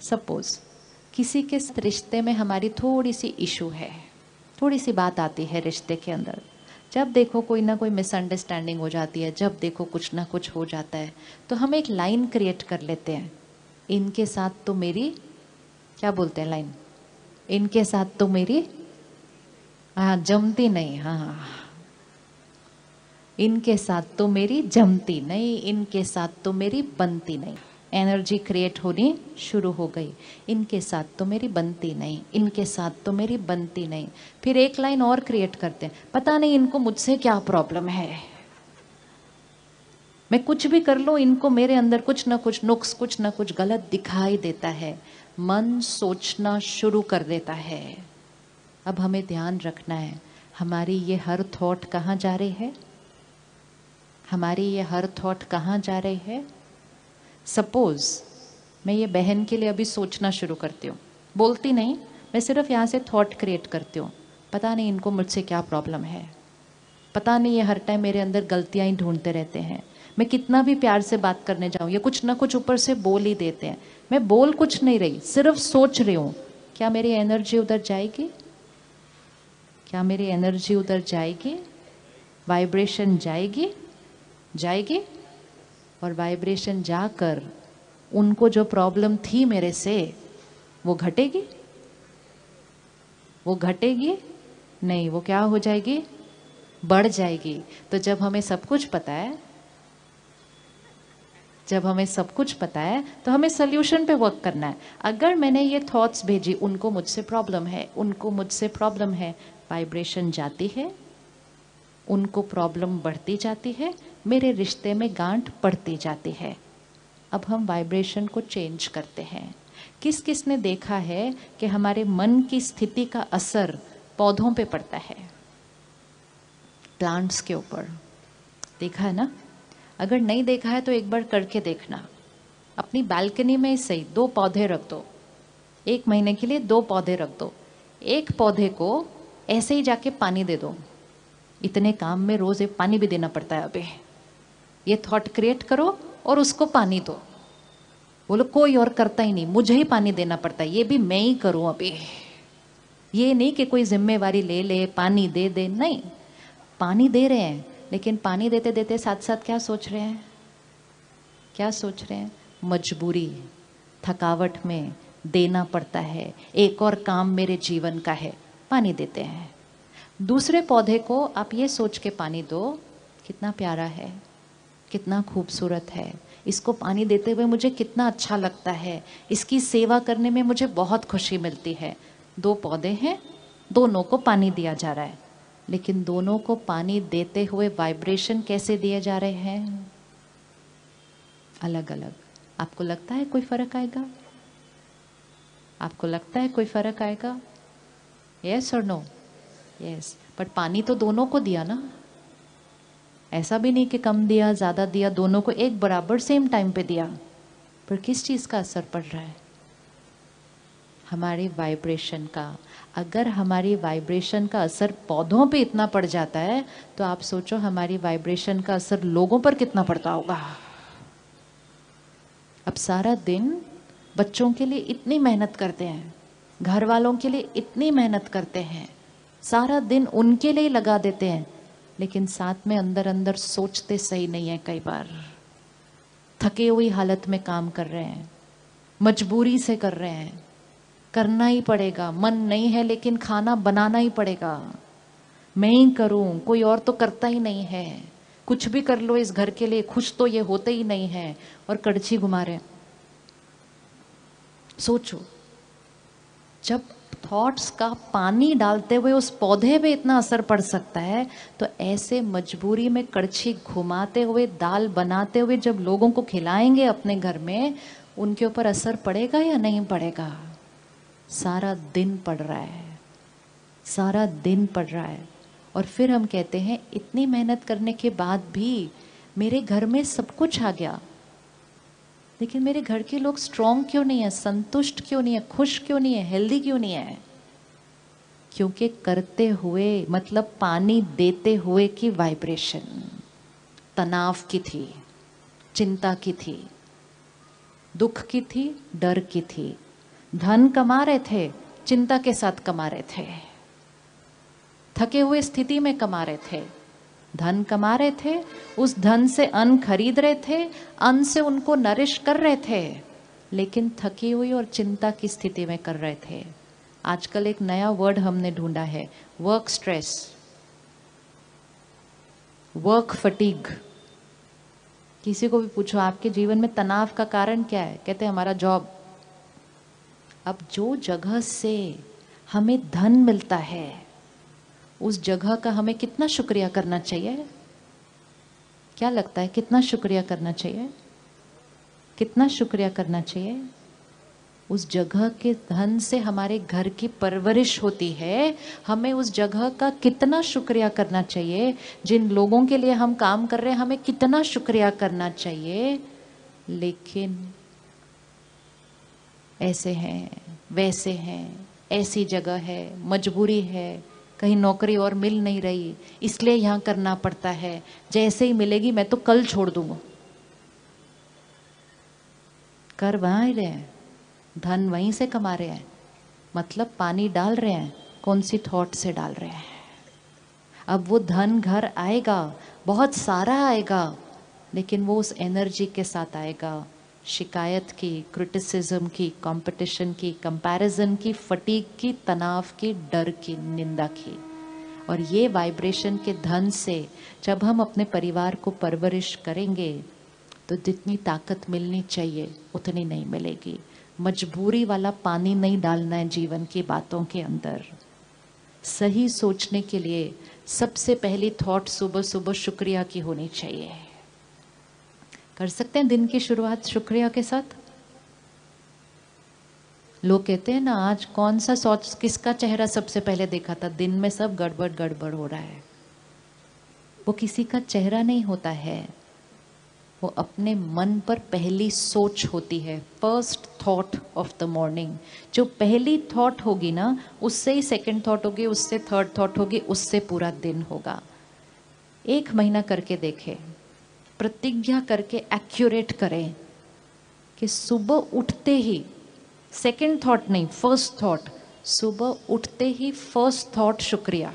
Suppose किसी के रिश्ते में हमारी थोड़ी सी इशू है, थोड़ी सी बात आती है रिश्ते के अंदर, जब देखो कोई ना कोई मिसअंडरस्टैंडिंग हो जाती है, जब देखो कुछ ना कुछ हो जाता है, तो हम एक लाइन क्रिएट कर लेते हैं, इनके साथ तो मेरी, क्या बोलते हैं लाइन, इनके साथ तो मेरी हाँ जमती नहीं, हाँ इनके साथ तो मेरी जमती नहीं, इनके साथ तो मेरी बनती नहीं। एनर्जी क्रिएट होनी शुरू हो गई, इनके साथ तो मेरी बनती नहीं, इनके साथ तो मेरी बनती नहीं। फिर एक लाइन और क्रिएट करते हैं, पता नहीं इनको मुझसे क्या प्रॉब्लम है, मैं कुछ भी कर लूं इनको मेरे अंदर कुछ ना कुछ नुक्स, कुछ ना कुछ गलत दिखाई देता है। मन सोचना शुरू कर देता है। अब हमें ध्यान रखना है, हमारी ये हर थॉट कहाँ जा रही है, हमारी ये हर थॉट कहाँ जा रही है। सपोज मैं ये बहन के लिए अभी सोचना शुरू करती हूँ, बोलती नहीं, मैं सिर्फ यहाँ से थॉट क्रिएट करती हूँ, पता नहीं इनको मुझसे क्या प्रॉब्लम है, पता नहीं ये हर टाइम मेरे अंदर गलतियाँ ही ढूंढते रहते हैं, मैं कितना भी प्यार से बात करने जाऊँ ये कुछ ना कुछ ऊपर से बोल ही देते हैं। मैं बोल कुछ नहीं रही, सिर्फ सोच रही हूँ, क्या मेरी एनर्जी उधर जाएगी, क्या मेरी एनर्जी उधर जाएगी, वाइब्रेशन जाएगी, जाएगी, और वाइब्रेशन जाकर उनको जो प्रॉब्लम थी मेरे से वो घटेगी, वो घटेगी नहीं, वो क्या हो जाएगी, बढ़ जाएगी। तो जब हमें सब कुछ पता है, जब हमें सब कुछ पता है तो हमें सोल्यूशन पे वर्क करना है। अगर मैंने ये थॉट्स भेजी, उनको मुझसे प्रॉब्लम है, उनको मुझसे प्रॉब्लम है, वाइब्रेशन जाती है, उनको प्रॉब्लम बढ़ती जाती है, मेरे रिश्ते में गांठ पड़ती जाती है। अब हम वाइब्रेशन को चेंज करते हैं। किस किस ने देखा है कि हमारे मन की स्थिति का असर पौधों पे पड़ता है, प्लांट्स के ऊपर, देखा है ना। अगर नहीं देखा है तो एक बार करके देखना, अपनी बालकनी में ही सही 2 पौधे रख दो, 1 महीने के लिए 2 पौधे रख दो, एक पौधे को ऐसे ही जाके पानी दे दो, इतने काम में रोज एक पानी भी देना पड़ता है। अबे ये थॉट क्रिएट करो और उसको पानी दो, बोलो कोई और करता ही नहीं, मुझे ही पानी देना पड़ता है, ये भी मैं ही करूं। अभी ये नहीं कि कोई जिम्मेवारी ले ले पानी दे दे, नहीं, पानी दे रहे हैं, लेकिन पानी देते देते साथ साथ क्या सोच रहे हैं, क्या सोच रहे हैं, मजबूरी, थकावट में देना पड़ता है, एक और काम मेरे जीवन का है, पानी देते हैं। दूसरे पौधे को आप ये सोच के पानी दो, कितना प्यारा है, कितना खूबसूरत है, इसको पानी देते हुए मुझे कितना अच्छा लगता है, इसकी सेवा करने में मुझे बहुत खुशी मिलती है। 2 पौधे हैं, दोनों को पानी दिया जा रहा है, लेकिन दोनों को पानी देते हुए वाइब्रेशन कैसे दिए जा रहे हैं, अलग अलग। आपको लगता है कोई फर्क आएगा, आपको लगता है कोई फर्क आएगा, यस और नो, यस। बट पानी तो दोनों को दिया ना, ऐसा भी नहीं कि कम दिया ज़्यादा दिया, दोनों को एक बराबर सेम टाइम पे दिया, पर किस चीज़ का असर पड़ रहा है, हमारी वाइब्रेशन का। अगर हमारी वाइब्रेशन का असर पौधों पे इतना पड़ जाता है तो आप सोचो हमारी वाइब्रेशन का असर लोगों पर कितना पड़ता होगा। अब सारा दिन बच्चों के लिए इतनी मेहनत करते हैं, घर वालों के लिए इतनी मेहनत करते हैं, सारा दिन उनके लिए लगा देते हैं, लेकिन साथ में अंदर अंदर सोचते सही नहीं है, कई बार थके हुई हालत में काम कर रहे हैं, मजबूरी से कर रहे हैं, करना ही पड़ेगा, मन नहीं है लेकिन खाना बनाना ही पड़ेगा, मैं ही करूं, कोई और तो करता ही नहीं है, कुछ भी कर लो इस घर के लिए, खुश तो ये होते ही नहीं है, और कड़छी घुमा रहे। सोचो, जब थॉट्स का पानी डालते हुए उस पौधे पे इतना असर पड़ सकता है, तो ऐसे मजबूरी में कड़छी घुमाते हुए, दाल बनाते हुए जब लोगों को खिलाएंगे अपने घर में, उनके ऊपर असर पड़ेगा या नहीं पड़ेगा। सारा दिन पड़ रहा है, सारा दिन पड़ रहा है, और फिर हम कहते हैं इतनी मेहनत करने के बाद भी मेरे घर में सब कुछ आ गया, लेकिन मेरे घर के लोग स्ट्रांग क्यों नहीं है, संतुष्ट क्यों नहीं है, खुश क्यों नहीं है, हेल्दी क्यों नहीं है। क्योंकि करते हुए मतलब पानी देते हुए की वाइब्रेशन तनाव की थी, चिंता की थी, दुख की थी, डर की थी, धन कमा रहे थे, चिंता के साथ कमा रहे थे, थके हुए स्थिति में कमा रहे थे। धन कमा रहे थे, उस धन से अन्न खरीद रहे थे, अन्न से उनको नरिश कर रहे थे, लेकिन थकी हुई और चिंता की स्थिति में कर रहे थे। आजकल एक नया वर्ड हमने ढूंढा है, वर्क स्ट्रेस, वर्क फटीग। किसी को भी पूछो आपके जीवन में तनाव का कारण क्या है, कहते हैं हमारा जॉब। अब जो जगह से हमें धन मिलता है उस जगह का हमें कितना शुक्रिया करना चाहिए? क्या लगता है कितना शुक्रिया करना चाहिए? कितना शुक्रिया करना चाहिए? उस जगह के धन से हमारे घर की परवरिश होती है, हमें उस जगह का कितना शुक्रिया करना चाहिए? जिन लोगों के लिए हम काम कर रहे हैं हमें कितना शुक्रिया करना चाहिए? लेकिन ऐसे हैं, वैसे हैं, ऐसी जगह है, मजबूरी है, कहीं नौकरी और मिल नहीं रही इसलिए यहाँ करना पड़ता है, जैसे ही मिलेगी मैं तो कल छोड़ दूंगा। कर वहाँ ही रहे हैं, धन वहीं से कमा रहे हैं, मतलब पानी डाल रहे हैं, कौन सी थॉट से डाल रहे हैं। अब वो धन घर आएगा, बहुत सारा आएगा, लेकिन वो उस एनर्जी के साथ आएगा, शिकायत की, क्रिटिसिज्म की, कंपटीशन की, कंपैरिजन की, फटीग की, तनाव की, डर की, निंदा की। और ये वाइब्रेशन के धन से जब हम अपने परिवार को परवरिश करेंगे तो जितनी ताकत मिलनी चाहिए उतनी नहीं मिलेगी। मजबूरी वाला पानी नहीं डालना है जीवन की बातों के अंदर। सही सोचने के लिए सबसे पहली थॉट सुबह सुबह शुक्रिया की होनी चाहिए। कर सकते हैं दिन की शुरुआत शुक्रिया के साथ। लोग कहते हैं ना, आज कौन सा सोच, किसका चेहरा सबसे पहले देखा था? दिन में सब गड़बड़ गड़बड़ हो रहा है। वो किसी का चेहरा नहीं होता है, वो अपने मन पर पहली सोच होती है, first thought of the morning. जो पहली थॉट होगी ना, उससे ही सेकंड थॉट होगी, उससे थर्ड थॉट होगी, उससे पूरा दिन होगा। 1 महीना करके देखें, प्रतिज्ञा करके एक्यूरेट करें कि सुबह उठते ही, सेकंड थॉट नहीं फर्स्ट थॉट, सुबह उठते ही फर्स्ट थॉट शुक्रिया।